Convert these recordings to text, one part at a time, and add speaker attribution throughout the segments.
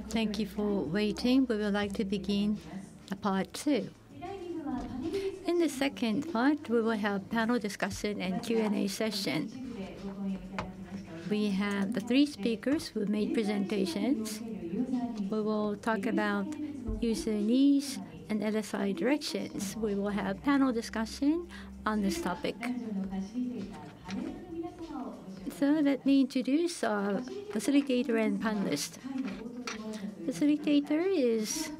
Speaker 1: Thank you for waiting. We would like to begin part 2. In the second part, we will have panel discussion and Q&A session. We have the 3 speakers who made presentations. We will talk about user needs and LSI directions. We will have panel discussion on this topic. So let me introduce our facilitator and panelist. Facilitator is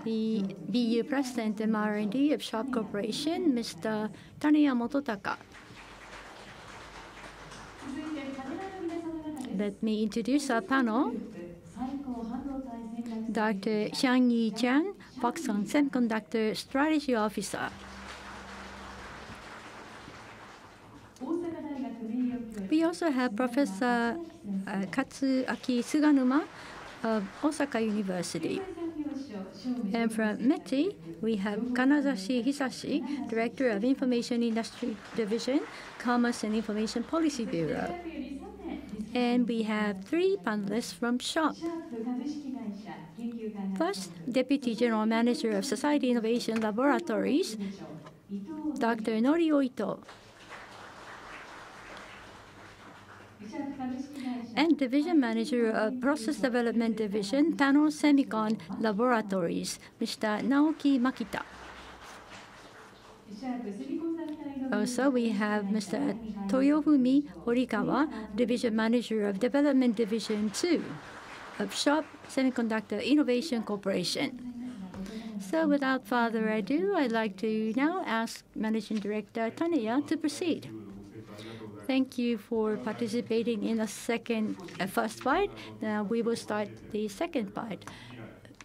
Speaker 1: the BU President and R&D of Sharp Corporation, Mr. Taneya Mototaka. Let me introduce our panel. Dr. Shang-Yi Chiang, Foxconn Semiconductor Strategy Officer. We also have Professor Katsuaki SUganuma of Osaka University. And from METI, we have Kanazashi Hisashi, Director of Information Industry Division, Commerce and Information Policy Bureau. And we have 3 panelists from Sharp. First, Deputy General Manager of Society Innovation Laboratories, Dr. Norio Ito. And Division Manager of Process Development Division, Panel Semicon Laboratories, Mr. Naoki Makita. Also, we have Mr. Toyofumi Horikawa, Division Manager of Development Division 2 of Sharp Semiconductor Innovation Corporation. So without further ado, I'd like to now ask Managing Director Taneya to proceed. Thank you for participating in the first part. Now we will start the second part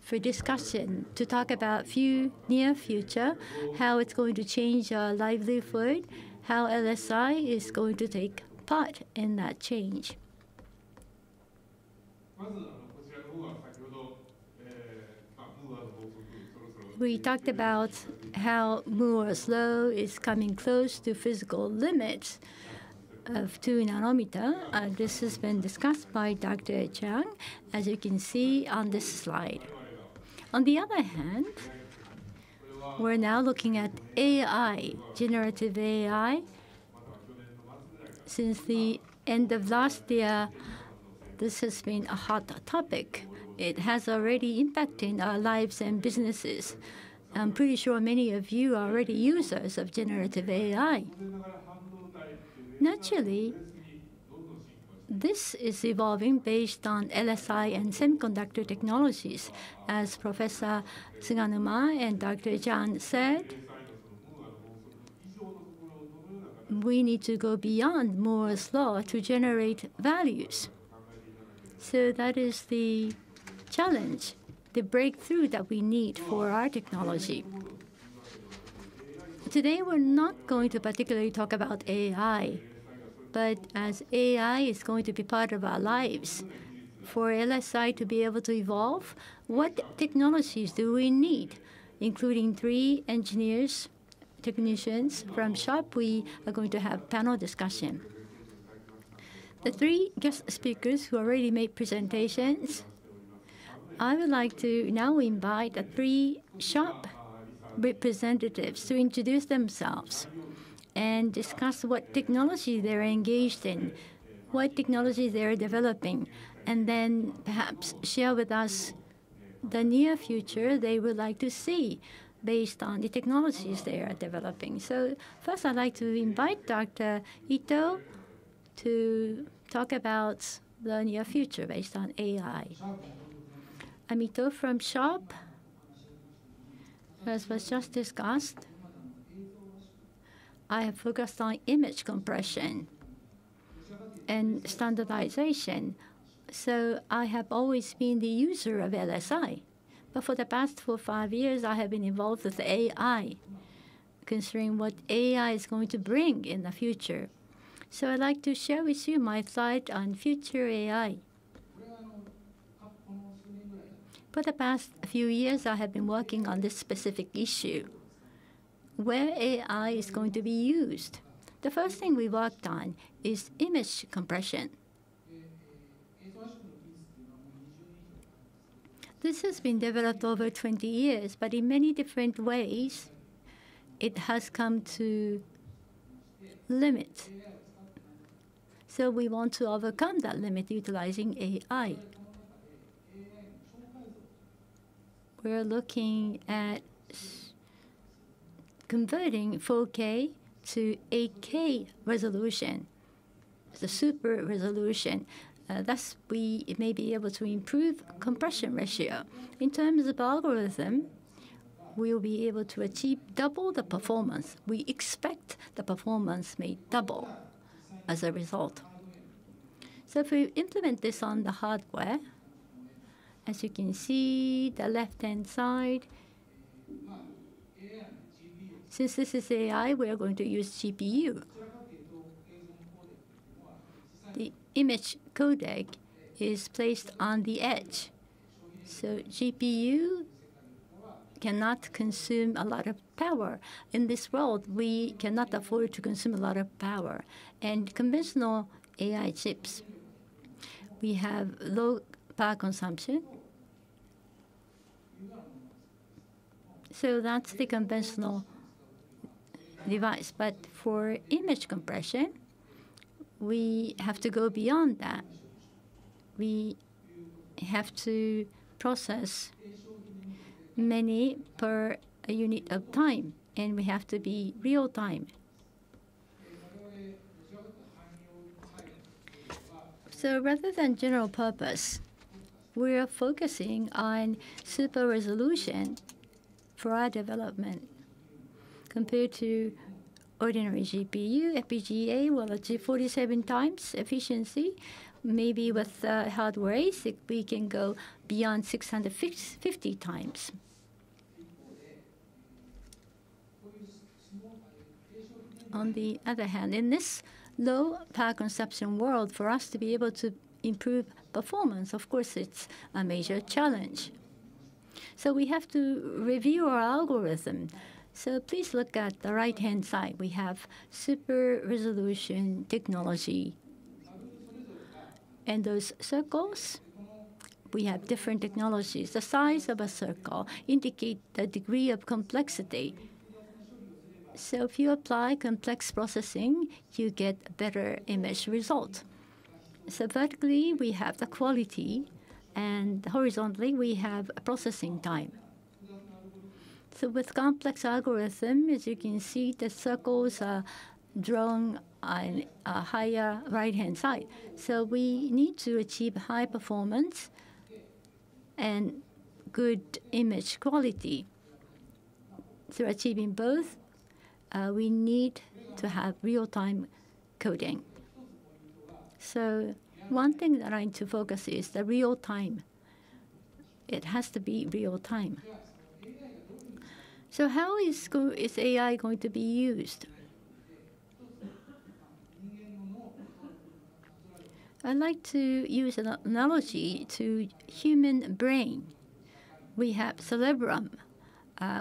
Speaker 1: for discussion to talk about near future, how it's going to change our livelihood, how LSI is going to take part in that change. We talked about how Moore's law is coming close to physical limits of 2 nanometer. This has been discussed by Dr. Chiang, as you can see on this slide. On the other hand, we're now looking at AI, generative AI. Since the end of last year, this has been a hot topic. It has already impacted our lives and businesses. I'm pretty sure many of you are already users of generative AI. Naturally, this is evolving based on LSI and semiconductor technologies. As Professor SUganuma and Dr. Chiang said, we need to go beyond Moore's law to generate values. So that is the challenge, the breakthrough that we need for our technology. Today, we're not going to particularly talk about AI, but as AI is going to be part of our lives, for LSI to be able to evolve, what technologies do we need? Including 3 engineers, technicians from Sharp, we are going to have panel discussion. The 3 guest speakers who already made presentations, I would like to now invite the 3 Sharp representatives to introduce themselves and discuss what technology they're engaged in, what technology they're developing, and then perhaps share with us the near future they would like to see based on the technologies they are developing. So first, I'd like to invite Dr. Ito to talk about the near future based on AI. I'm Ito from Sharp. As was just discussed, I have focused on image compression and standardization. So I have always been the user of LSI. But for the past 4 or 5 years, I have been involved with AI, considering what AI is going to bring in the future. So I'd like to share with you my thought on future AI. For the past few years, I have been working on this specific issue, where AI is going to be used. The first thing we worked on is image compression. This has been developed over 20 years, but in many different ways, it has come to limit. So we want to overcome that limit utilizing AI. We're looking at converting 4K to 8K resolution, the super resolution. Thus, we may be able to improve compression ratio. In terms of algorithm, we'll be able to achieve double the performance. We expect the performance may double as a result. So if we implement this on the hardware, as you can see, the left-hand side, since this is AI, we are going to use GPU. The image codec is placed on the edge. So GPU cannot consume a lot of power. In this world, we cannot afford to consume a lot of power. And conventional AI chips, we have low power consumption. So that's the conventional device. But for image compression, we have to go beyond that. We have to process many per a unit of time, and we have to be real time. So rather than general purpose, we're focusing on super resolution for our development. Compared to ordinary GPU, FPGA will achieve 47 times efficiency. Maybe with hardware ASIC, we can go beyond 650 times. On the other hand, in this low power consumption world, for us to be able to improve performance, of course, it's a major challenge. So we have to review our algorithm. So please look at the right-hand side. We have super resolution technology. And those circles, we have different technologies. The size of a circle indicates the degree of complexity. So if you apply complex processing, you get better image result. So vertically, we have the quality, and horizontally, we have processing time. So with complex algorithm, as you can see, the circles are drawn on a higher right-hand side. So we need to achieve high performance and good image quality. So achieving both, we need to have real-time coding. So one thing that I need to focus is the real-time. It has to be real-time. So how is AI going to be used? I'd like to use an analogy to human brain. We have cerebrum,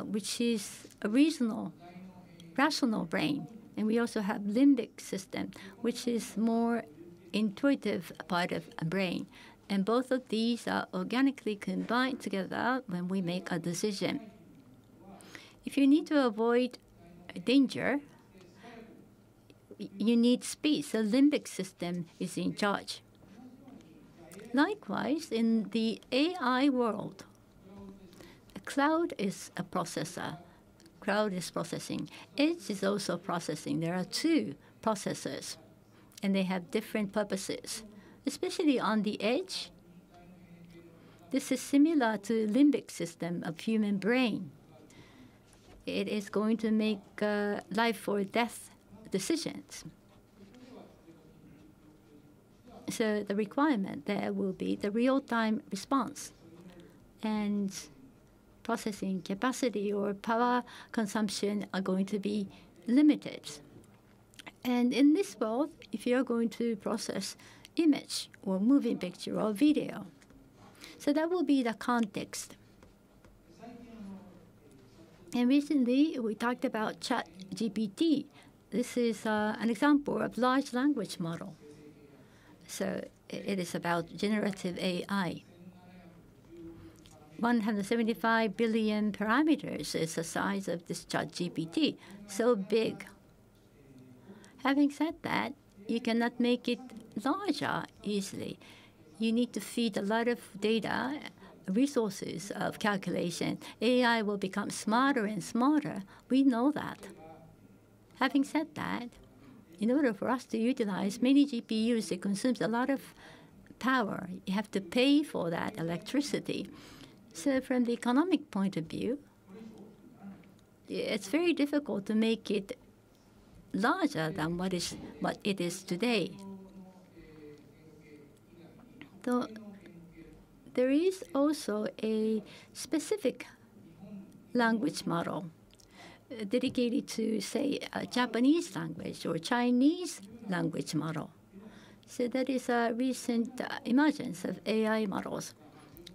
Speaker 1: which is a rational brain, and we also have limbic system, which is more intuitive part of a brain. And both of these are organically combined together when we make a decision. If you need to avoid danger, you need speed. The limbic system is in charge. Likewise, in the AI world, the cloud is a processor. Cloud is processing. Edge is also processing. There are two processors, and they have different purposes. Especially on the edge, this is similar to limbic system of human brain. It is going to make life or death decisions. So the requirement there will be the real-time response, and processing capacity or power consumption are going to be limited. And in this world, if you're going to process image or moving picture or video, so that will be the context. And recently, we talked about ChatGPT. This is an example of large language model. So it is about generative AI. 175 billion parameters is the size of this ChatGPT, so big. Having said that, you cannot make it larger easily. You need to feed a lot of data, resources of calculation. AI will become smarter and smarter. We know that. Having said that, in order for us to utilize many GPUs, it consumes a lot of power. You have to pay for that electricity. So from the economic point of view, it's very difficult to make it larger than what it is today. So there is also a specific language model dedicated to, say, a Japanese language or Chinese language model. So that is a recent emergence of AI models.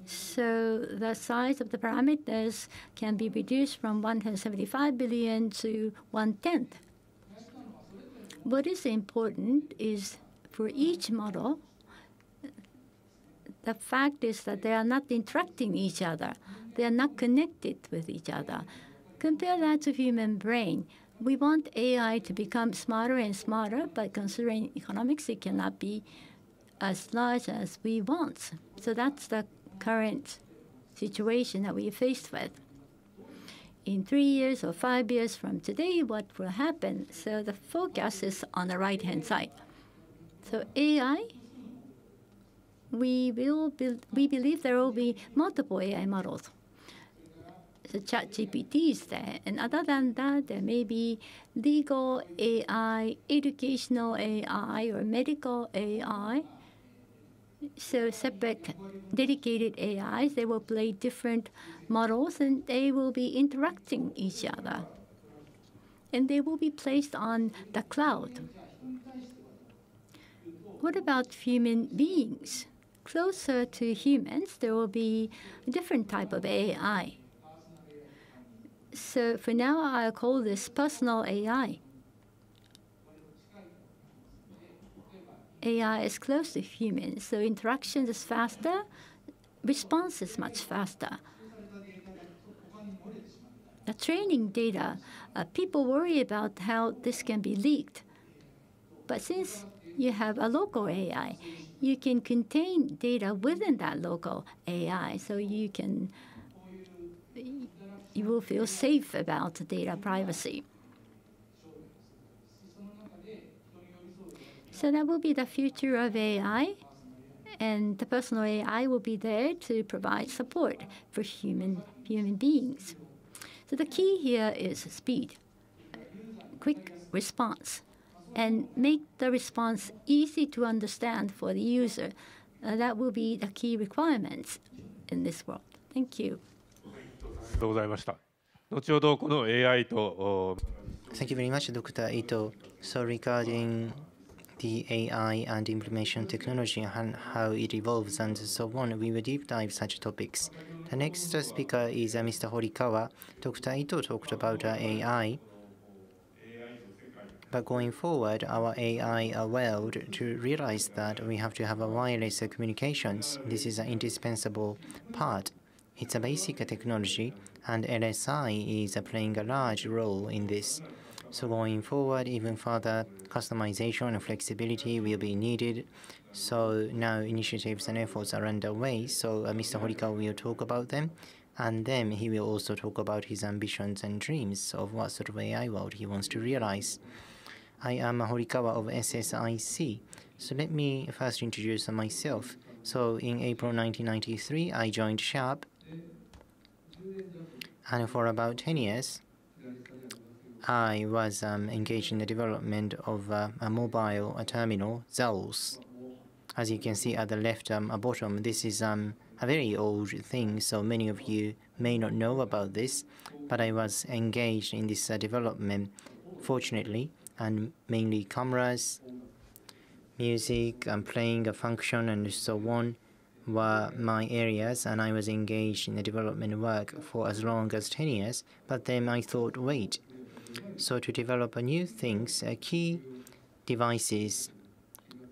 Speaker 1: So the size of the parameters can be reduced from 175 billion to 1/10. What is important is for each model, the fact is that they are not interacting each other. They are not connected with each other. Compare that to human brain. We want AI to become smarter and smarter, but considering economics, it cannot be as large as we want. So that's the current situation that we are faced with. In 3 years or 5 years from today, what will happen? So the focus is on the right-hand side. So AI, we believe there will be multiple AI models. So ChatGPT is there, and other than that, there may be legal AI, educational AI, or medical AI. So separate, dedicated AIs, they will play different models, and they will be interacting each other. And they will be placed on the cloud. What about human beings? Closer to humans, there will be a different type of AI. So for now, I'll call this personal AI. AI is close to humans, so interaction is faster, response is much faster. The training data, people worry about how this can be leaked. But since you have a local AI, you can contain data within that local AI, so you will feel safe about data privacy. So that will be the future of AI, and the personal AI will be there to provide support for human beings. So the key here is speed, quick response, and make the response easy to understand for the user. That will be the key requirements in this world. Thank you.
Speaker 2: Thank you very much, Dr. Ito. So regarding the AI and implementation technology and how it evolves and so on, we will deep dive such topics. The next speaker is Mr. Horikawa. Dr. Ito talked about AI. But going forward, our AI world, to realize that we have to have a wireless communications. This is an indispensable part. It's a basic technology, and LSI is playing a large role in this. So going forward, even further customization and flexibility will be needed. So now initiatives and efforts are underway. So Mr. Horikawa will talk about them. And then he will also talk about his ambitions and dreams of what sort of AI world he wants to realize. I am Horikawa of SSIC. So let me first introduce myself. So in April 1993, I joined Sharp. And for about 10 years, I was engaged in the development of a mobile terminal, Zaos. As you can see at the left bottom, this is a very old thing, so many of you may not know about this, but I was engaged in this development, fortunately, and mainly cameras, music, and playing a function, and so on were my areas, and I was engaged in the development work for as long as 10 years, but then I thought, wait, so to develop new things, key devices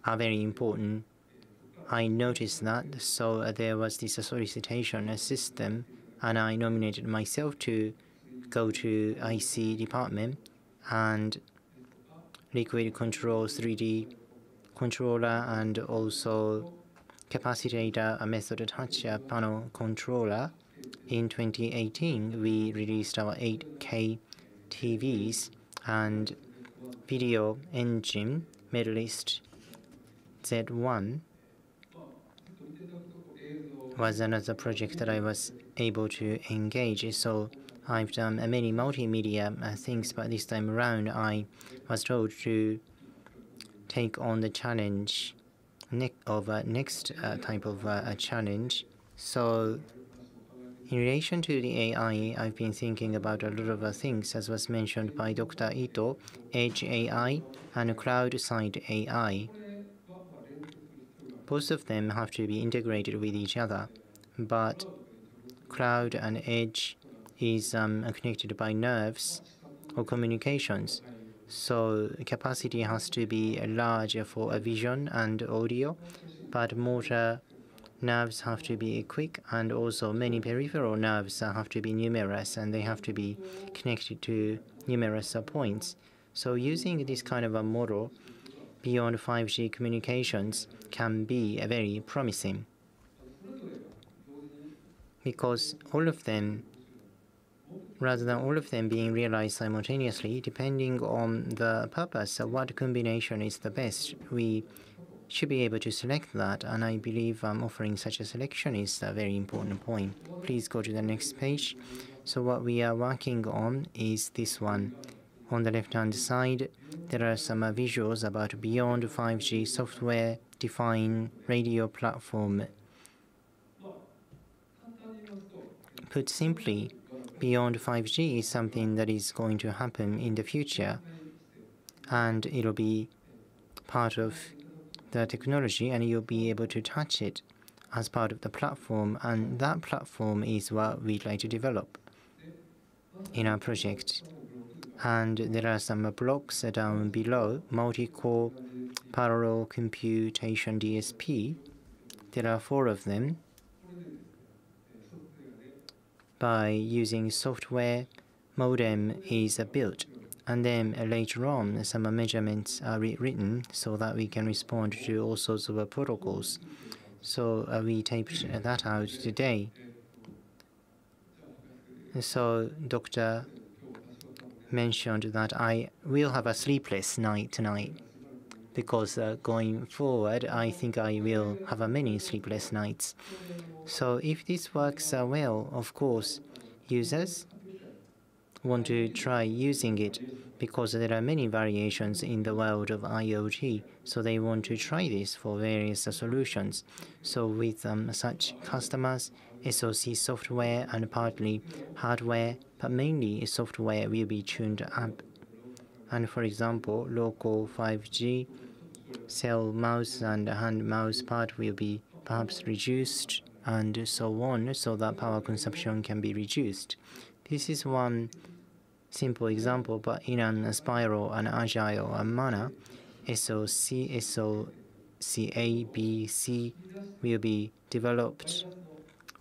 Speaker 2: are very important. I noticed that, so there was this solicitation system, and I nominated myself to go to IC department, and liquid control 3D controller, and also capacitator method touch panel controller. In 2018, we released our 8K TVs and video engine medalist Z1 was another project that I was able to engage. So I've done many multimedia things, but this time around I was told to take on the challenge of next type of challenge. So in relation to the AI, I've been thinking about a lot of things, as was mentioned by Dr. Ito, Edge AI and Cloud-side AI. Both of them have to be integrated with each other, but Cloud and Edge is connected by nerves or communications. So capacity has to be large for vision and audio, but motor nerves have to be quick, and also many peripheral nerves have to be numerous, and they have to be connected to numerous points. So using this kind of a model beyond 5G communications can be very promising, because all of them, rather than all of them being realized simultaneously, depending on the purpose, what combination is the best, we should be able to select that, and I believe offering such a selection is a very important point. Please go to the next page. So what we are working on is this one. On the left-hand side, there are some visuals about beyond 5G software-defined radio platform. Put simply, beyond 5G is something that is going to happen in the future, and it'll be part of the technology, and you'll be able to touch it as part of the platform, and that platform is what we'd like to develop in our project. And there are some blocks down below: multi-core parallel computation DSP. There are 4 of them. By using software, modem is built, and then later on some measurements are rewritten so that we can respond to all sorts of protocols. So we taped that out today. So Dr. mentioned that I will have a sleepless night tonight, because going forward, I think I will have many sleepless nights. So if this works well, of course, users want to try using it, because there are many variations in the world of IoT. So they want to try this for various solutions. So with such customers, SoC software and partly hardware, but mainly software will be tuned up. And for example, local 5G cell mouse and hand mouse part will be perhaps reduced, and so on, so that power consumption can be reduced. This is one simple example, but in a spiral and agile manner, SoC, SoCA, B, C will be developed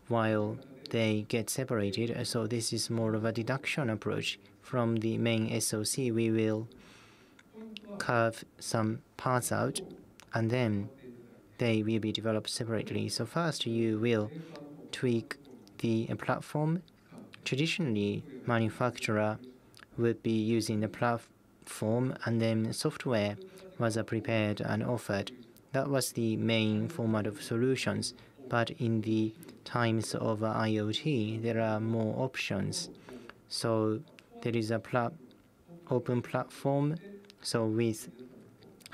Speaker 2: while they get separated. So this is more of a deduction approach. From the main SoC, we will carve some parts out, and then they will be developed separately. So first, you will tweak the platform. Traditionally, manufacturer would be using the platform, and then software was prepared and offered. That was the main format of solutions. But in the times of IoT, there are more options. So there is a open platform. So with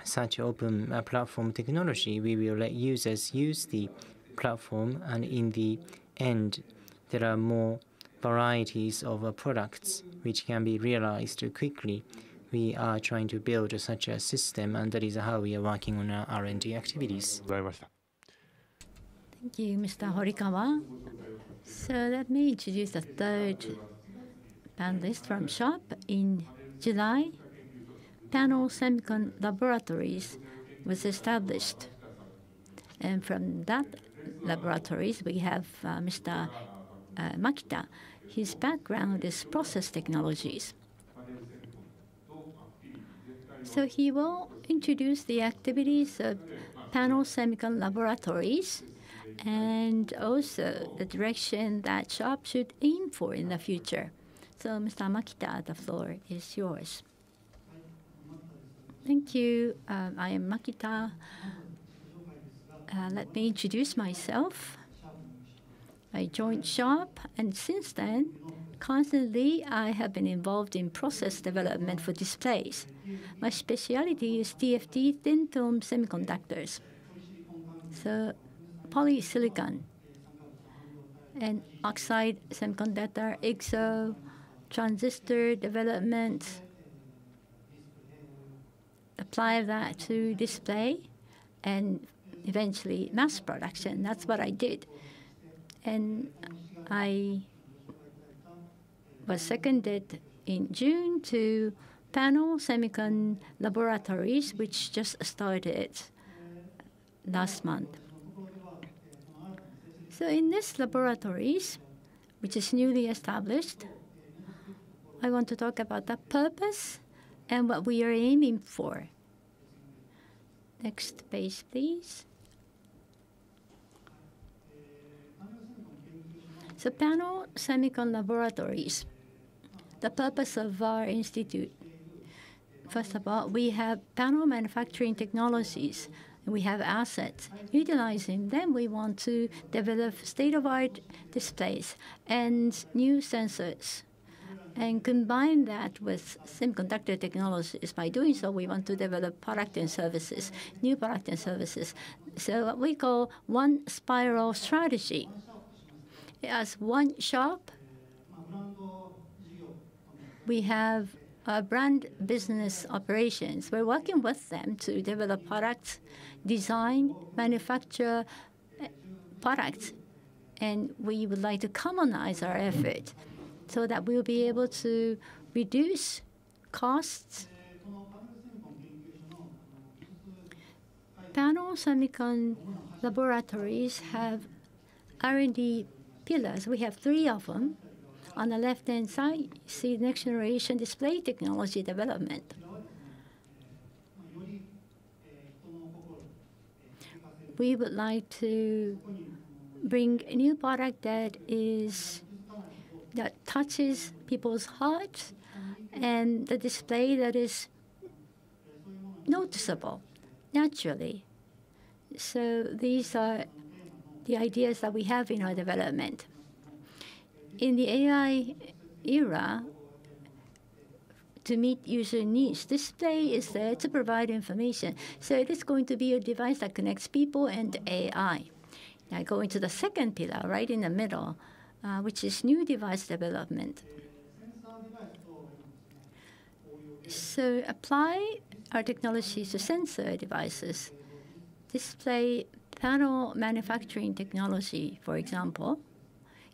Speaker 2: such open platform technology, we will let users use the platform, and in the end, there are more varieties of products which can be realized quickly. We are trying to build such a system, and that is how we are working on our R&D activities.
Speaker 1: Thank you, Mr. Horikawa. So let me introduce the third panelist from SHOP. In July, Panel Semicon Laboratories was established. And from that laboratories, we have Mr. Makita. His background is process technologies. So he will introduce the activities of panel semicon laboratories and also the direction that SHARP should aim for in the future. So, Mr. Makita, the floor is yours. Thank you. I am Makita. Let me introduce myself. I joined SHARP, and since then, constantly I have been involved in process development for displays. My specialty is TFT, thin film semiconductors. So polysilicon and oxide semiconductor, IGZO, transistor development, apply that to display, and eventually mass production. That's what I did. And I was seconded in June to panel semicon laboratories, which just started last month. So in these laboratories, which is newly established, I want to talk about the purpose and what we are aiming for. Next page, please. So panel semicon laboratories, the purpose of our institute. First of all, we have panel manufacturing technologies. We have assets. Utilizing them, we want to develop state-of-the-art displays and new sensors and combine that with semiconductor technologies. By doing so, we want to develop product and services, new product and services. So what we call one spiral strategy. As one SHARP, we have brand business operations. We're working with them to develop products, design, manufacture products, and we would like to commonize our effort so that we'll be able to reduce costs. Panel semicon laboratories have R&D pillars. We have 3 of them. On the left-hand side, you see next generation display technology development. We would like to bring a new product that touches people's hearts and the display that is noticeable naturally. So these are the ideas that we have in our development. In the AI era, to meet user needs, display is there to provide information. So it is going to be a device that connects people and AI. Now I go into the second pillar, right in the middle, which is new device development. So apply our technologies to sensor devices. Display panel manufacturing technology, for example,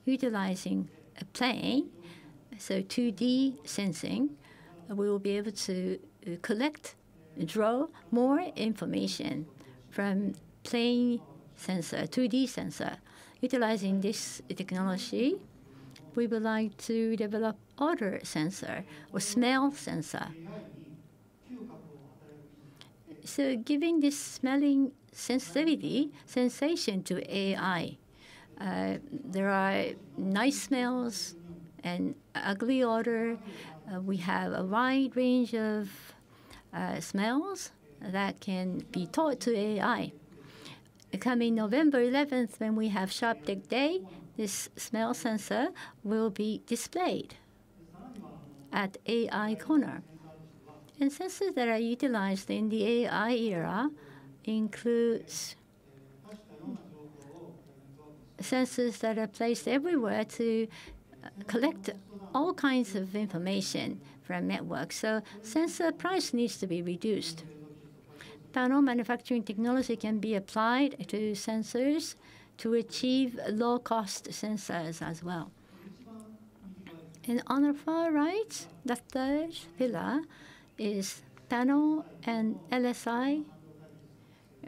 Speaker 1: utilizing a plane, so 2D sensing, we will be able to draw more information from plane sensor, 2D sensor. Utilizing this technology, we would like to develop odor sensor or smell sensor. So giving this smelling sensation to AI. There are nice smells and ugly odor. We have a wide range of smells that can be taught to AI. Coming November 11th, when we have Sharp Tech Day, this smell sensor will be displayed at AI Corner. And sensors that are utilized in the AI era includes sensors that are placed everywhere to collect all kinds of information from networks. So sensor price needs to be reduced. Panel manufacturing technology can be applied to sensors to achieve low-cost sensors as well. And on the far right, the third pillar is panel and LSI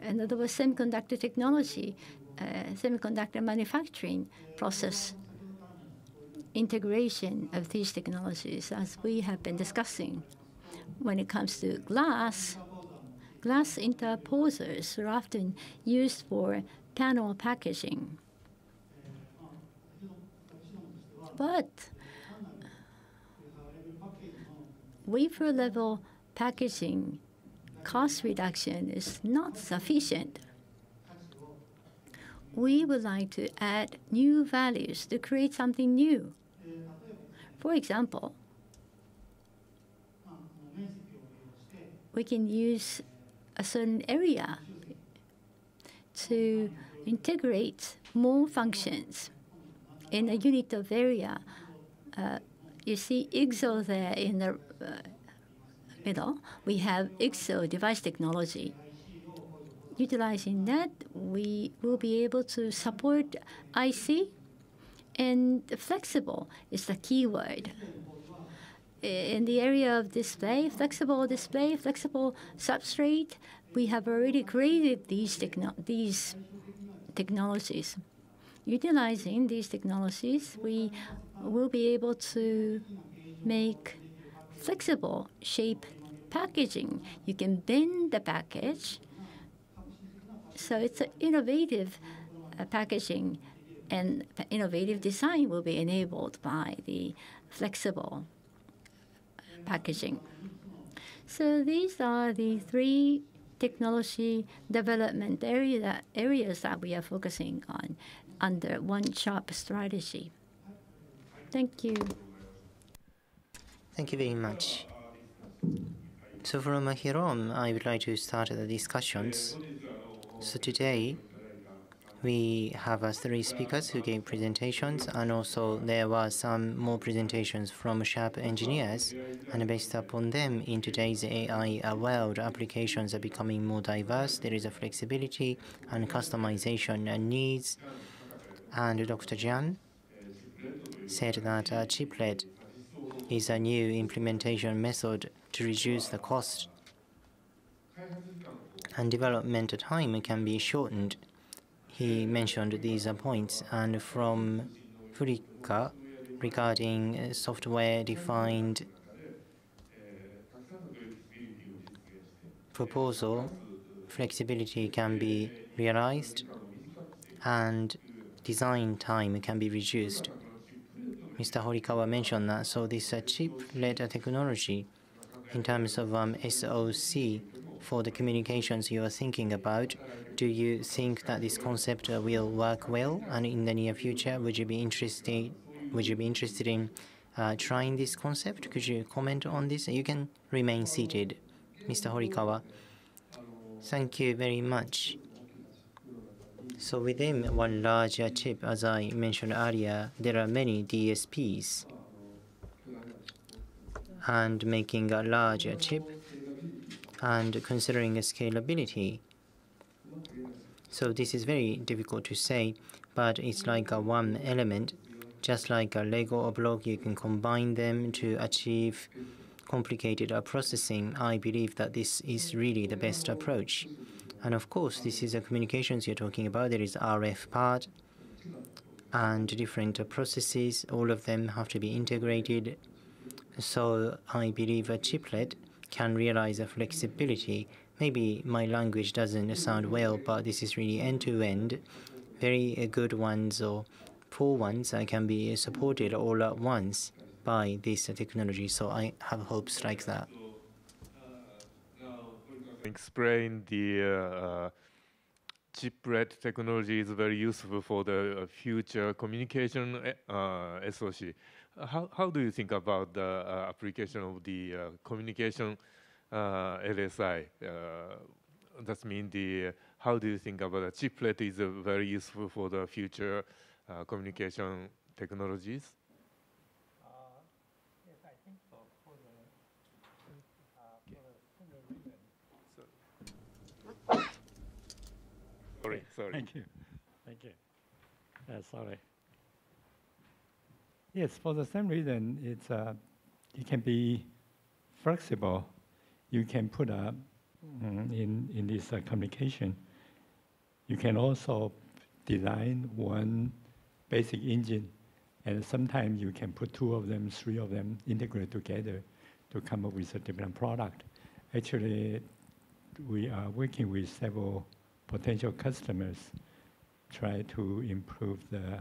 Speaker 1: in other words, semiconductor technology, semiconductor manufacturing process, integration of these technologies, as we have been discussing. When it comes to glass interposers are often used for panel packaging. But wafer level packaging cost reduction is not sufficient. We would like to add new values to create something new. For example, we can use a certain area to integrate more functions in a unit of area. You see IGZO there in the middle. We have IGZO device technology. Utilizing that, we will be able to support IC, and flexible is the key word. In the area of display, flexible substrate, we have already created these technologies. Utilizing these technologies, we will be able to make flexible shape packaging. You can bend the package. So it's an innovative packaging, and innovative design will be enabled by the flexible packaging. So these are the three technology development areas that we are focusing on under one sharp strategy. Thank you.
Speaker 2: Thank you very much. So from here on, I would like to start the discussions. So today, we have 3 speakers who gave presentations, and also there were some more presentations from sharp engineers. And based upon them, in today's AI world, applications are becoming more diverse. There is a flexibility and customization needs. And Dr. Jiang said that chiplet is a new implementation method to reduce the cost, and development time can be shortened. He mentioned these points. And from Furika, regarding software-defined proposal, flexibility can be realized, and design time can be reduced. Mr. Horikawa mentioned that. So this chiplet technology, in terms of SoC, for the communications you are thinking about, do you think that this concept will work well? And in the near future, would you be interested in trying this concept? Could you comment on this? You can remain seated. Mr. Horikawa. Thank you very much. So within one large chip, as I mentioned earlier, there are many DSPs. And making a large chip and considering scalability. So this is very difficult to say, but it's like one element. Just like a Lego or block, you can combine them to achieve complicated processing. I believe that this is really the best approach. And of course, this is the communications you're talking about. There is RF part and different processes. All of them have to be integrated. So I believe a chiplet can realize a flexibility. Maybe my language doesn't sound well, but this is really end-to-end. Very good ones or poor ones can be supported all at once by this technology. So I have hopes like that.
Speaker 3: Explain the chiplet technology is very useful for the future communication SoC. How do you think about the application of the communication LSI? That means how do you think about the chiplet is very useful for the future communication technologies?
Speaker 4: Yes, I think so.
Speaker 3: Sorry.
Speaker 4: Thank you. Sorry. Yes, for the same reason, it's it can be flexible. You can put in this communication. you can also design one basic engine, and sometimes you can put 2 of them, 3 of them, integrate together to come up with a different product. Actually, we are working with several potential customers, try to improve the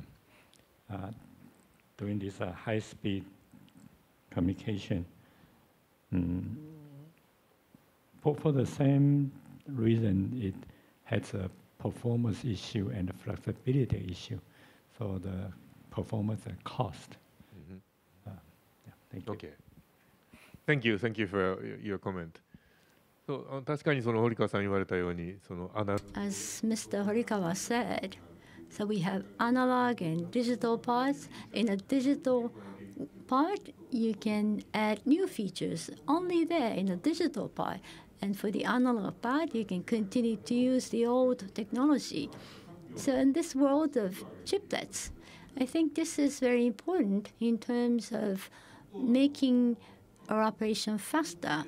Speaker 4: doing this high-speed communication. For the same reason, it has a performance issue and a flexibility issue. So the performance and cost. Yeah, thank you.
Speaker 3: Okay. Thank you. Thank you for your comment. 確かにその堀川さん言われたように、
Speaker 1: As Mr. Horikawa said, so we have analog and digital parts. In a digital part, you can add new features only there in a digital part. And for the analog part, you can continue to use the old technology. So in this world of chiplets, I think this is very important in terms of making our operation faster.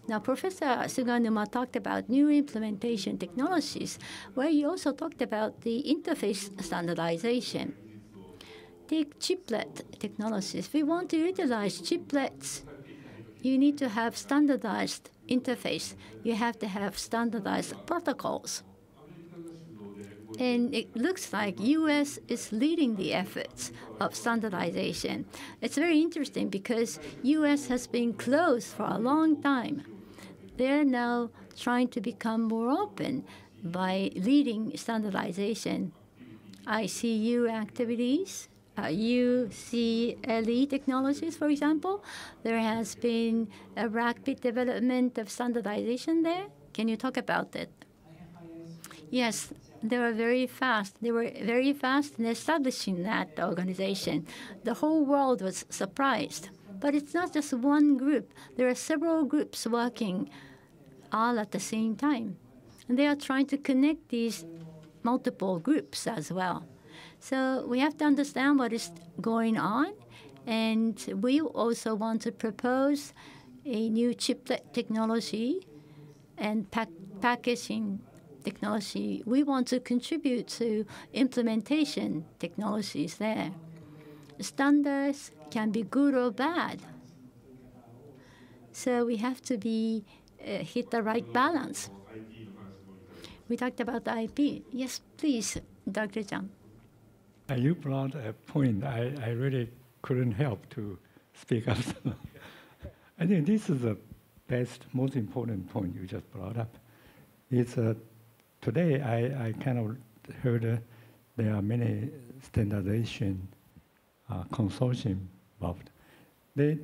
Speaker 1: Now, Professor SUganuma talked about new implementation technologies, where he also talked about the interface standardization. Take chiplet technologies. If we want to utilize chiplets, you need to have standardized interface. You have to have standardized protocols. And it looks like US is leading the efforts of standardization. It's very interesting because US has been closed for a long time. They're now trying to become more open by leading standardization. ICU activities, UCLE technologies, for example, there has been a rapid development of standardization there. Can you talk about it? Yes, they were very fast. They were very fast in establishing that organization. The whole world was surprised. But it's not just one group. There are several groups working all at the same time. And they are trying to connect these multiple groups as well. So we have to understand what is going on. And we also want to propose a new chiplet technology and packaging technology. We want to contribute to implementation technologies there. Standards can be good or bad. So we have to be hit the right balance. We talked about the IP. Yes, please, Dr. Chang.
Speaker 4: You brought a point I really couldn't help to speak up. I think this is the best, most important point you just brought up. It's today I kind of heard there are many standardization consortium involved.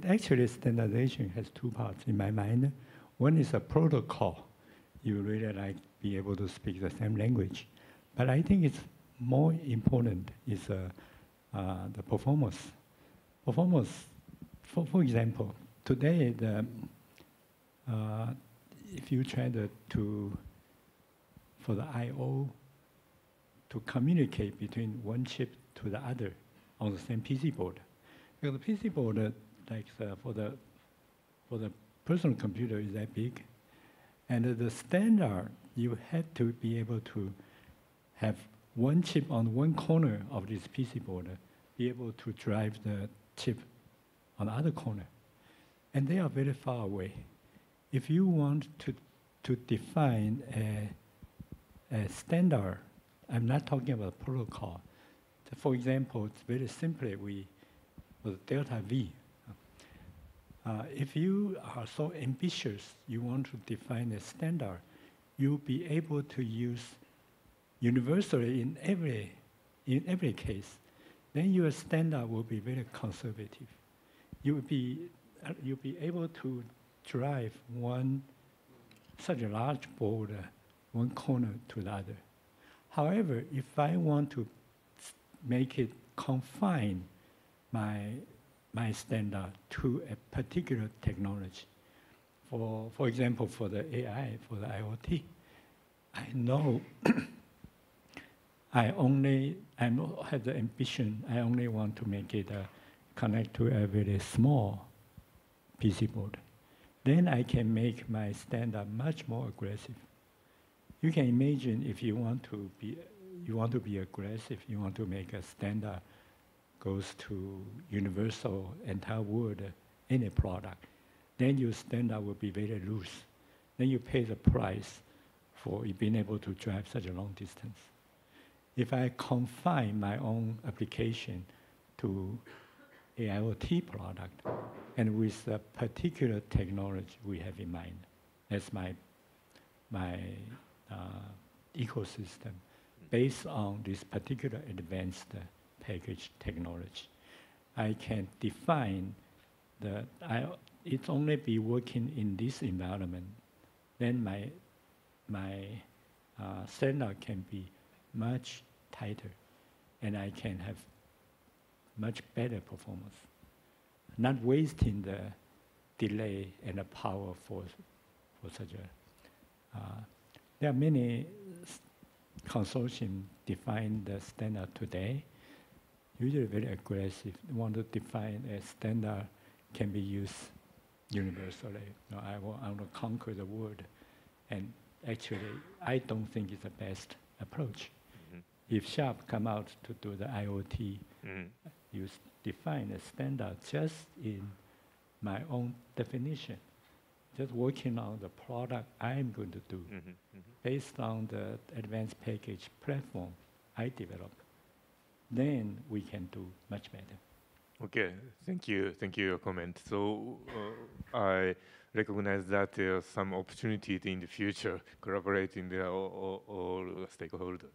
Speaker 4: Actually, standardization has 2 parts in my mind. One is a protocol. You really like be able to speak the same language. But I think it's more important is the performance. Performance, for example, today if you try for the I/O to communicate between one chip to the other on the same PC board, because the PC board, for the personal computer, is that big, and the standard you have to be able to have one chip on one corner of this PC board, be able to drive the chip on the other corner, and they are very far away. If you want to define a standard, I'm not talking about protocol. For example, it's very simply with delta V. If you are so ambitious, you want to define a standard, you'll be able to use universally in every case. Then your standard will be very conservative. You'll be able to drive such a large board, one corner to the other. However, if I want to make it confine my standard to a particular technology, for example, for the AI, for the IoT, I know I have the ambition, I only want to make it connect to a very small PC board. Then I can make my standard much more aggressive. You can imagine if you want to be aggressive, you want to make a standard goes to universal entire world, any product, then your standard will be very loose. Then you pay the price for being able to drive such a long distance. If I confine my own application to AIoT product, and with a particular technology we have in mind, that's my ecosystem, based on this particular advanced package technology, I can define it's only be working in this environment. Then my standard can be much tighter, and I can have much better performance, not wasting the delay and the power for such a. There are many consortiums define the standard today, usually very aggressive. They want to define a standard can be used universally. I want to conquer the world, and actually, I don't think it's the best approach. If Sharp come out to do the IoT, you define a standard just in my own definition, just working on the product I'm going to do, based on the advanced package platform I develop. Then we can do much better.
Speaker 3: Okay, thank you for your comment. So I recognize that there are some opportunities in the future collaborating with all stakeholders.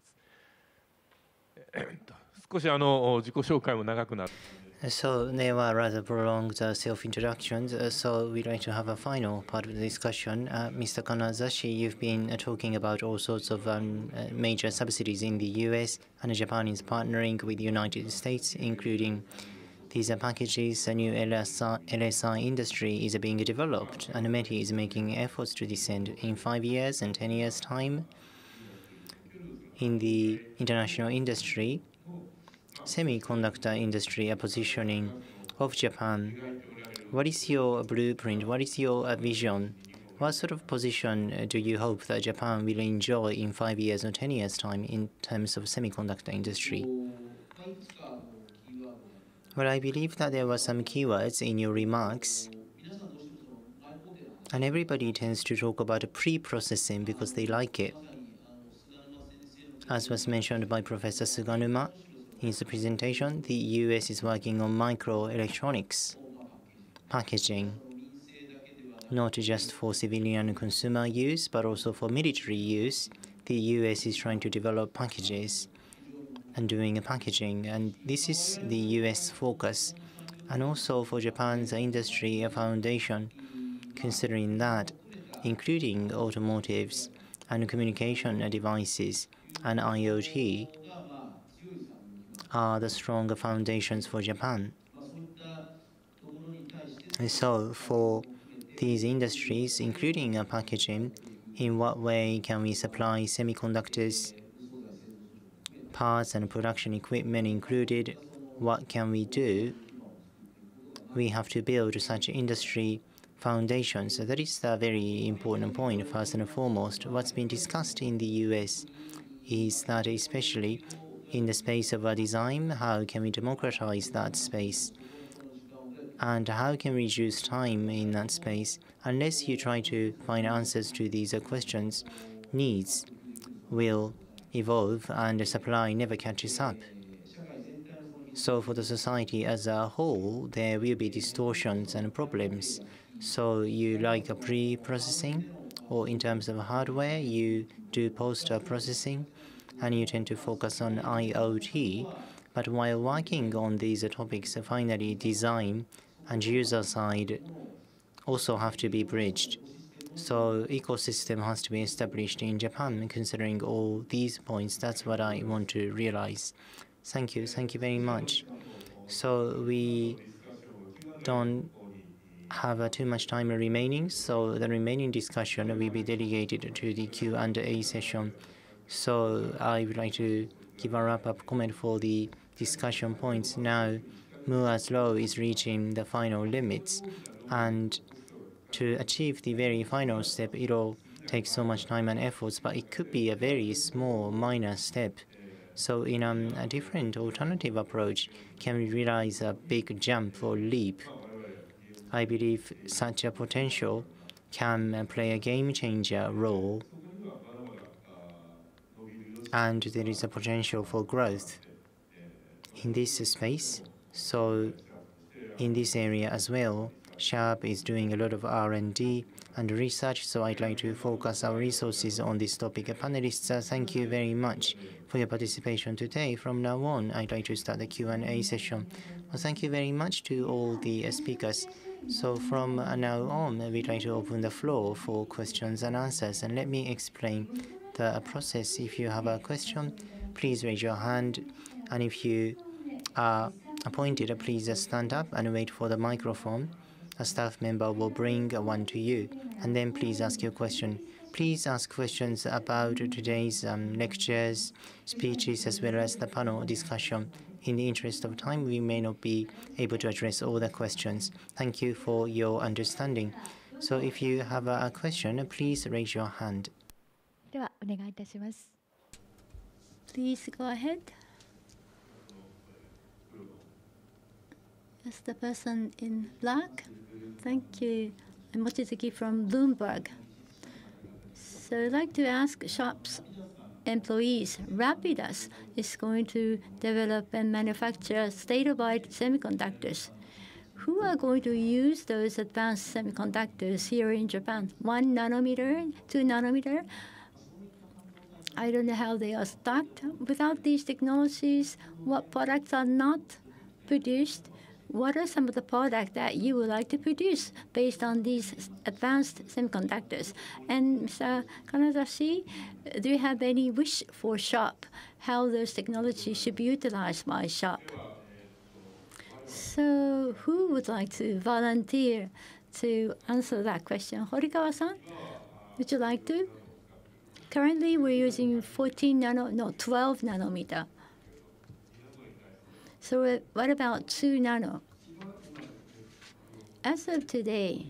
Speaker 3: 少し自己紹介も長くなって。
Speaker 2: So they were rather prolonged self-introductions, so we'd like to have a final part of the discussion. Mr. Kanazashi, you've been talking about all sorts of major subsidies in the US, and Japan is partnering with the United States, including these packages. A new LSI industry is being developed, and METI is making efforts to descend in 5 years and 10 years' time. In the international industry, semiconductor industry positioning of Japan, what is your blueprint? What is your vision? What sort of position do you hope that Japan will enjoy in 5 years or 10 years' time in terms of semiconductor industry? Well, I believe that there were some keywords in your remarks, and everybody tends to talk about pre-processing because they like it. As was mentioned by Professor Suganuma in his presentation, the US is working on microelectronics packaging, not just for civilian consumer use, but also for military use. The US is trying to develop packages and doing packaging, and this is the US focus. And also for Japan's industry foundation, considering that, including automotives and communication devices and IoT, are the strong foundations for Japan. And so for these industries, including packaging, in what way can we supply semiconductors, parts and production equipment included? What can we do? We have to build such industry foundations. So that is the very important point, first and foremost. What's been discussed in the US is that, especially in the space of design, how can we democratize that space? And how can we reduce time in that space? Unless you try to find answers to these questions, needs will evolve and the supply never catches up. So for the society as a whole, there will be distortions and problems. So you like a pre-processing, or in terms of hardware, you do post-processing, and you tend to focus on IoT. But while working on these topics, finally design and user side also have to be bridged. So ecosystem has to be established in Japan, considering all these points. That's what I want to realize. Thank you. Thank you very much. So we don't have too much time remaining, so the remaining discussion will be delegated to the Q&A session. So I would like to give a wrap-up comment for the discussion points. Now, Moore's law is reaching the final limits, and to achieve the very final step, it will take so much time and efforts, but it could be a very small, minor step. So in a different alternative approach, can we realize a big jump or leap? I believe such a potential can play a game-changer role, and there is a potential for growth in this space. So in this area as well, Sharp is doing a lot of R&D and research, so I'd like to focus our resources on this topic. Panelists, thank you very much for your participation today. From now on, I'd like to start the Q&A session. Well, thank you very much to all the speakers. So from now on, we'd like to open the floor for questions and answers. And let me explain the process. If you have a question, please raise your hand. And if you are appointed, please stand up and wait for the microphone. A staff member will bring one to you. And then please ask your question. Please ask questions about today's lectures, speeches, as well as the panel discussion. In the interest of time, we may not be able to address all the questions. Thank you for your understanding. So if you have a question, please raise your hand.
Speaker 1: ではお願いいたします。Please go ahead. Yes, the person in black. Thank you. I'm Mochizuki from Bloomberg. So I'd like to ask Sharp's employees. Rapidus is going to develop and manufacture state-of-the-art semiconductors. Who are going to use those advanced semiconductors here in Japan? 1 nanometer, 2 nanometer? I don't know how they are stacked. Without these technologies, what products are not produced? What are some of the products that you would like to produce based on these advanced semiconductors? And Mr. Kanazashi, do you have any wish for Sharp, how those technologies should be utilized by Sharp? So who would like to volunteer to answer that question? Horikawa-san, would you like to? Currently, we're using 12 nanometer. So what about 2 nano? As of today,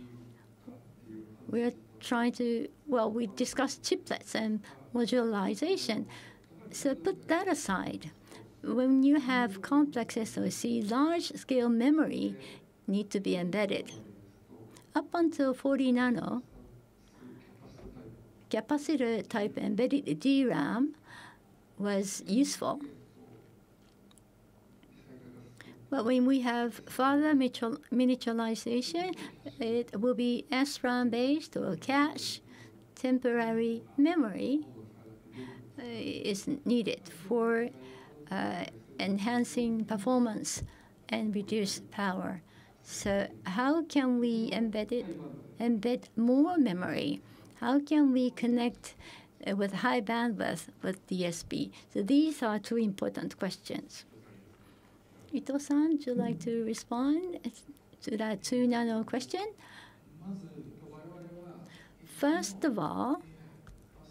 Speaker 1: we are trying to, we discussed chiplets and modularization. So put that aside. When you have complex SoC, large-scale memory need to be embedded. Up until 40 nano, capacitor-type embedded DRAM was useful. But when we have further miniaturization, it will be SRAM-based or cache. Temporary memory is needed for enhancing performance and reduce power. So how can we embed more memory? How can we connect with high bandwidth with DSP? So these are two important questions. Ito-san, would you like to respond to that 2 nano question? First of all,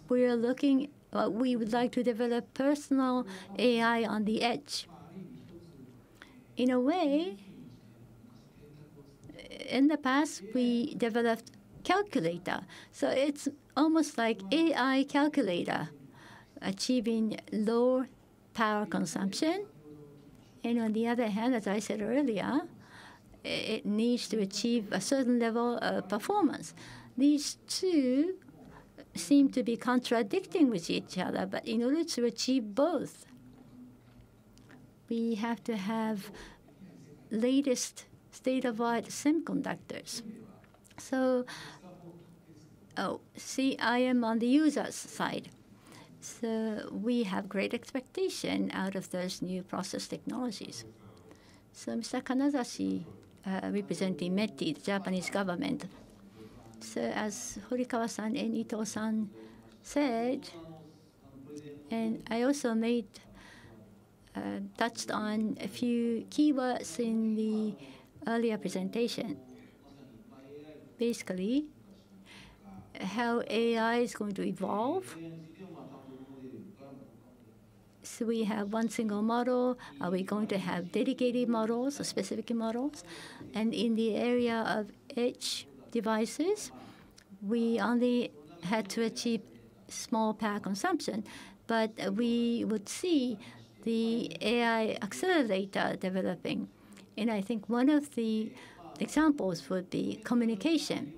Speaker 1: we would like to develop personal AI on the edge. In a way, in the past, we developed calculator. So it's almost like AI calculator, achieving low power consumption. And on the other hand, as I said earlier, it needs to achieve a certain level of performance. These two seem to be contradicting with each other, but in order to achieve both, we have to have latest state-of-the-art semiconductors. So, see, I am on the user's side. So we have great expectation out of those new process technologies. So Mr. Kanazashi, representing METI, the Japanese government. So as Horikawa-san and Ito-san said, and I also touched on a few keywords in the earlier presentation. Basically, how AI is going to evolve. So we have one single model. Are we going to have dedicated models or specific models? And in the area of edge devices, we only had to achieve small power consumption, but we would see the AI accelerator developing. And I think one of the examples would be communication.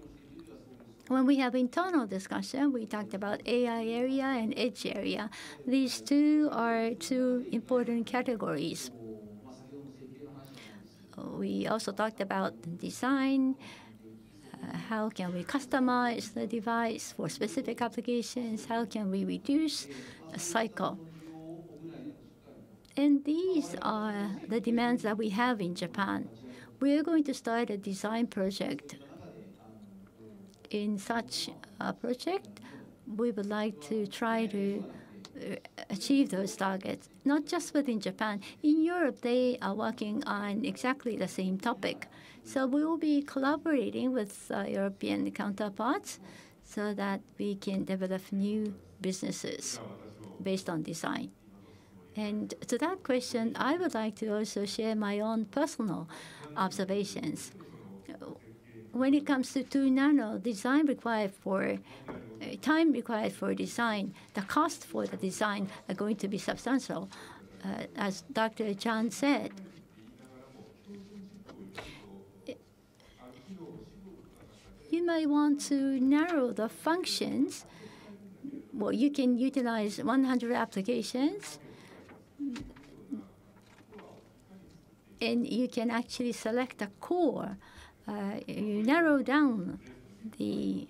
Speaker 1: When we have internal discussion, we talked about AI area and edge area. These two are two important categories. We also talked about design. How can we customize the device for specific applications? How can we reduce the cycle? And these are the demands that we have in Japan. We are going to start a design project. In such a project, we would like to try to achieve those targets, not just within Japan. In Europe, they are working on exactly the same topic. So we will be collaborating with European counterparts so that we can develop new businesses based on design. And to that question, I would like to also share my own personal observations. When it comes to 2 nano, design required for time required for design, the cost for the design are going to be substantial. As Dr. Chan said, you might want to narrow the functions. Well, you can utilize 100 applications, and you can actually select a core. You narrow down the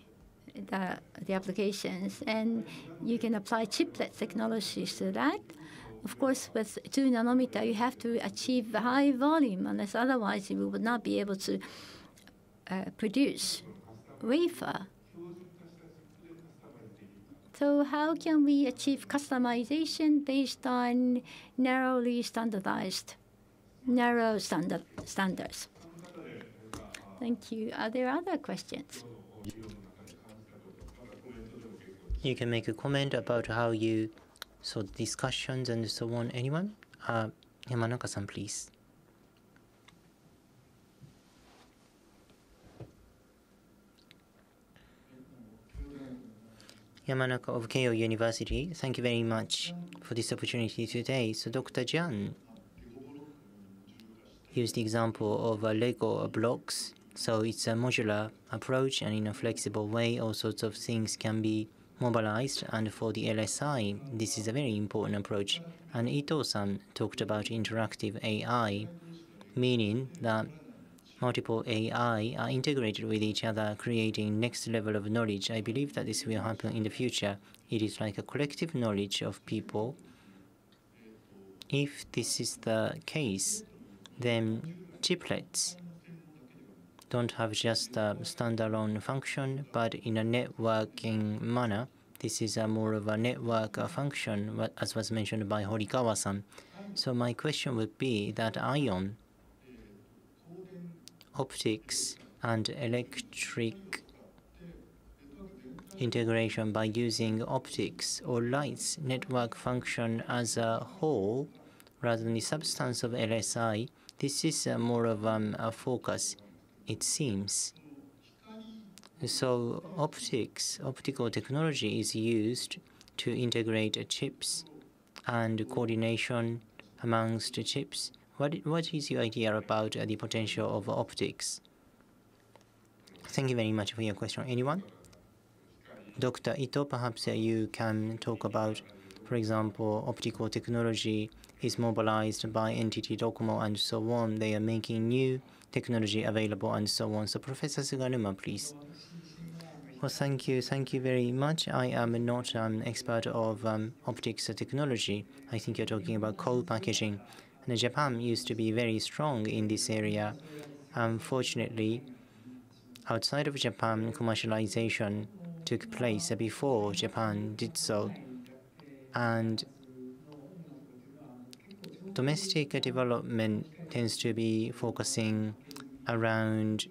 Speaker 1: applications, and you can apply chiplet technologies to that. Of course, with 2 nanometer, you have to achieve high volume, unless otherwise you would not be able to produce wafer. So how can we achieve customization based on narrow standards? Thank you. Are there other questions?
Speaker 2: You can make a comment about how you saw discussions and so on. Anyone? Yamanaka-san, please. Yamanaka of Keio University. Thank you very much for this opportunity today. So Dr. Jian used the example of Lego blocks. So it's a modular approach, and in a flexible way, all sorts of things can be mobilized. And for the LSI, this is a very important approach. And Ito-san talked about interactive AI, meaning that multiple AI are integrated with each other, creating next level of knowledge. I believe that this will happen in the future. It is like a collective knowledge of people. If this is the case, then chiplets don't have just a standalone function, but in a networking manner. This is more of a network function, as was mentioned by Horikawa-san. So my question would be that ion, optics, and electric integration by using optics or lights network function as a whole, rather than the substance of LSI, this is more of a focus, it seems. So optical technology is used to integrate chips and coordination amongst chips. What is your idea about the potential of optics? Thank you very much for your question. Anyone? Dr. Ito, perhaps you can talk about, for example, optical technology is mobilized by NTT Docomo and so on. They are making new technology available and so on. So Professor Suganuma, please. Well, thank you. Thank you very much. I am not an expert of optics technology. I think you're talking about co-packaging. And Japan used to be very strong in this area. Unfortunately, outside of Japan, commercialization took place before Japan did so. And domestic development tends to be focusing around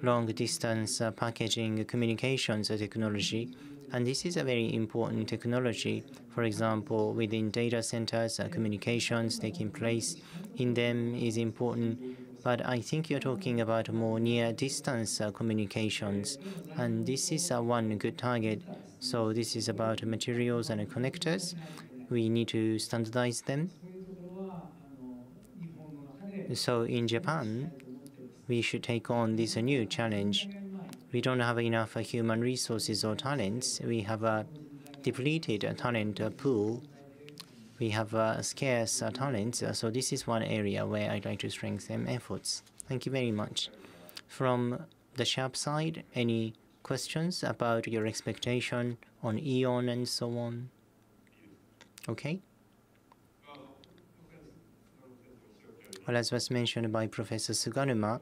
Speaker 2: long-distance packaging communications technology. And this is a very important technology. For example, within data centers, communications taking place in them is important. But I think you're talking about more near-distance communications. And this is one good target So this is about materials and connectors. We need to standardize them. So in Japan, we should take on this new challenge. We don't have enough human resources or talents. We have a depleted talent pool. We have scarce talents. So this is one area where I'd like to strengthen efforts. Thank you very much. From the Sharp side, any questions about your expectation on ION and so on? Okay. Well, as was mentioned by Professor Suganuma,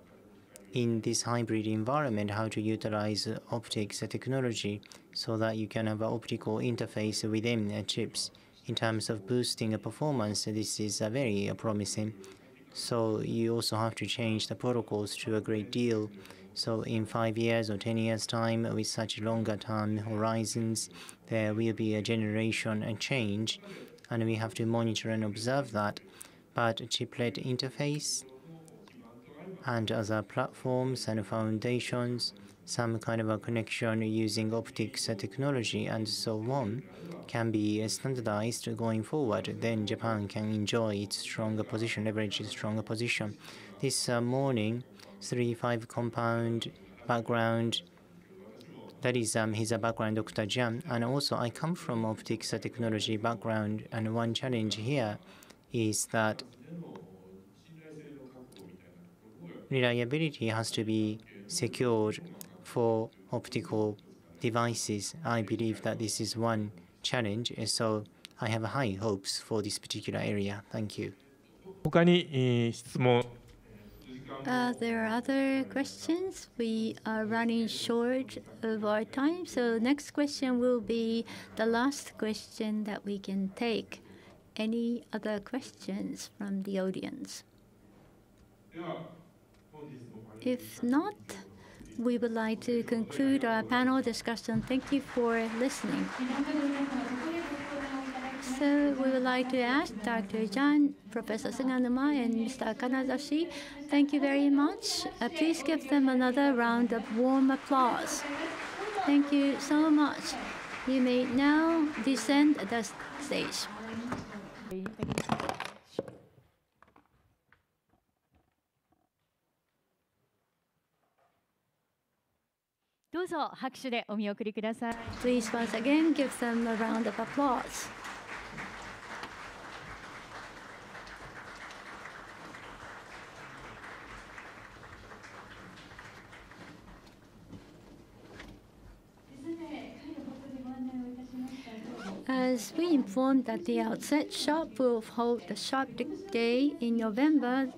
Speaker 2: in this hybrid environment, how to utilize optics technology so that you can have an optical interface within chips. In terms of boosting performance, this is very promising. So you also have to change the protocols to a great deal. So in 5 years or 10 years' time, with such longer term horizons, there will be a generation change, and we have to monitor and observe that. But chiplet interface and other platforms and foundations, some kind of a connection using optics technology and so on, can be standardized going forward. Then Japan can enjoy its stronger position, leverage its stronger position. This morning, 3-5 compound background, that is his background, Dr. Jiang. And also I come from optics technology background, and one challenge here is that reliability has to be secured for optical devices. I believe that this is one challenge, so I have high hopes for this particular area. Thank you.
Speaker 3: 他に質問
Speaker 1: There are other questions. We are running short of our time, so next question will be the last question that we can take. Any other questions from the audience? If not, we would like to conclude our panel discussion. Thank you for listening. So we would like to ask Dr. Jiang, Professor Suganuma, and Mr. Kanazashi, thank you very much. Please give them another round of warm applause. Thank you so much. You may now descend the stage.
Speaker 5: どうぞ拍手でお見送りください。
Speaker 1: Please once again give them a round of applause. As we informed at the outset, SHARP will hold the SHARP Day in November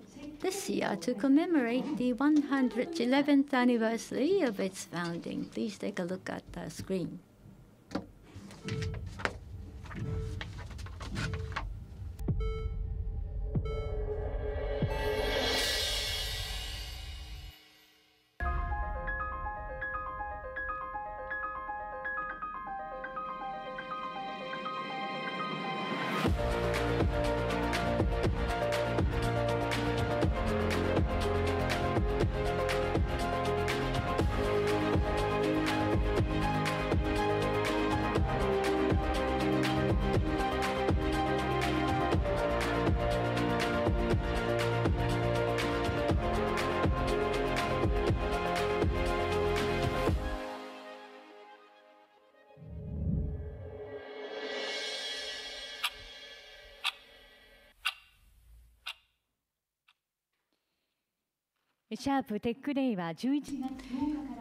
Speaker 1: this year to commemorate the 111th anniversary of its founding. Please take a look at the screen.
Speaker 5: SHARP Tech Day は11月10日か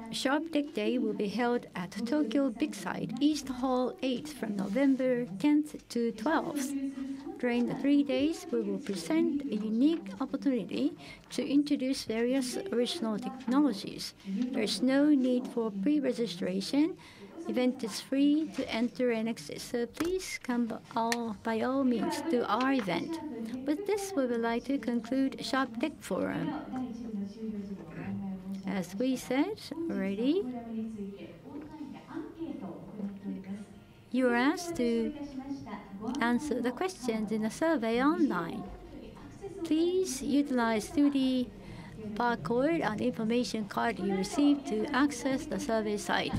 Speaker 5: ら
Speaker 1: SHARP Tech Day will be held at Tokyo Big Side, East Hall 8 from November 10th to 12th. During the 3 days, we will present a unique opportunity to introduce various original technologies. There is no need for pre-registration. Event is free to enter and exit, so please come by all means to our event. With this, we would like to conclude SHARP Tech Forum. As we said already, you are asked to answer the questions in a survey online. Please utilize 3D barcode and information card you received to access the survey site.